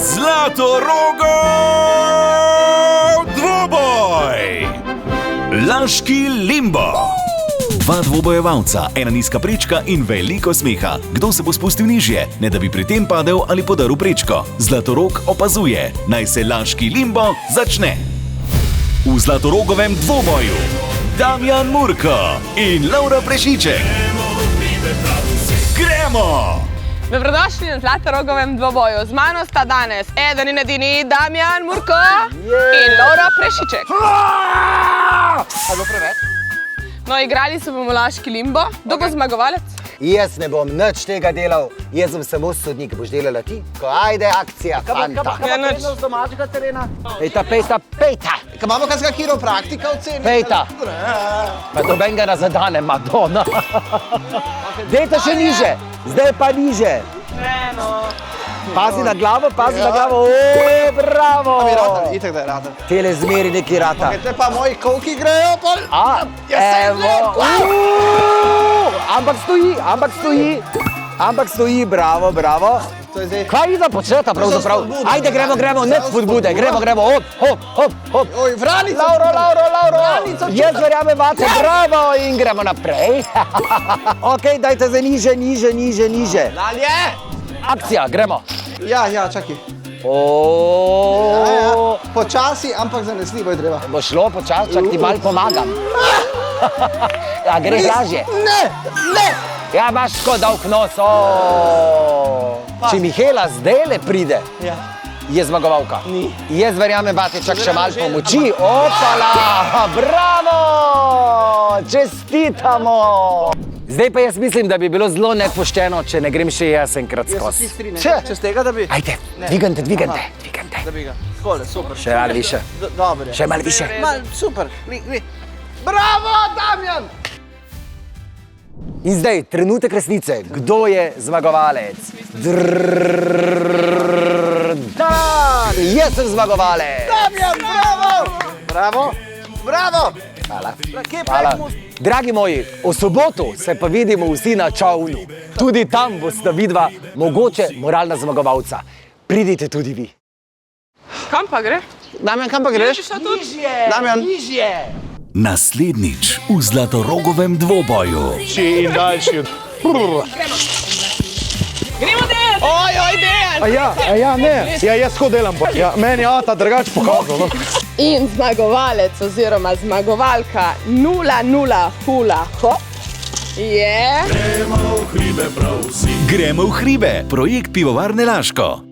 Zlatorogo dvoboj! Laški limbo. Dva dvobojevalca, ena nizka prečka in veliko smeha. Kdo se bo spustil nižje, ne da bi pri tem padel ali podaril prečko? Zlatorog opazuje. Naj se laški limbo začne. V Zlatorogovem dvoboju Damjan Murko in Laura Prešiček. Gremo! Dobrodošli na Zlatorogovem dvoboju. Z mano sta danes eden in edini Damjan Murko in Laura Prešiček. Ali bo preveč? No, igrali se bomo laški limbo. Kdo bo zmagovalec? Jaz ne bom nič tega delal, jaz sem samo sodnik. Boš delala ti? Ko ajde akcija, fanta. Ja, nič. Z domačega terena? Pejta. Kaj imamo kakega kiropraktika v ceni? Pejta. Pa dobenga na zadane, Madonna. Dejte še niže, zdaj pa niže. Pazi na glavo, O, bravo. A mi ratal, itak da je ratal. Tele zmeri neki rata. Te pa moji kolki grejo, pol. Evo. Ampak stoji, bravo. To je zdaj. Kaj ida početa pravzaprav? Ajde, gremo, ne spodbude, gremo, hop. Oj, vranica. Lauro. Vranica, Jaz verjamem vate, bravo in gremo naprej. Ok, dajte za niže. Dalje. Akcija, gremo. Ja, čakaj. Počasi, ampak zanesljivo je treba. Bo šlo počasi, čak ti malo pomagam. Ja, gre lažje. Ne. Ja, imaš tako dolg nos. Če Mihela zdajle pride, je zmagovalka. Ni. Jaz verjamem, vate, čak še malo pomoči. Opala, bravo, čestitamo. Zdaj pa jaz mislim, da bi bilo zelo nepošteno, če ne grem še jaz enkrat skozi. Čez tega, da bi... Ajde, dvigante. Da bi ga. Skole, super. Še malo više. Dobre. Še malo više. Super. Bravo, Damjan! In zdaj, trenutek resnice. Kdo je zmagovalec? Jaz sem zmagovalec. Damjan, bravo! Hvala. Dragi moji, v soboto se pa vidimo vsi na čovnu. Tudi tam boste vidva mogoče moralna zmagovalca. Pridite tudi vi. Kam pa gre? Damjan, kam pa greš? Damjan. Naslednjič v Zlatorogovem dvoboju. In daljši. Gremo delati! Oj, Dejan! Jaz tako delam. Meni je ata drugače pokazal. In zmagovalec oziroma zmagovalka 0-0 hula hop je... Gremo v hribe, projekt Pivovarne Laško.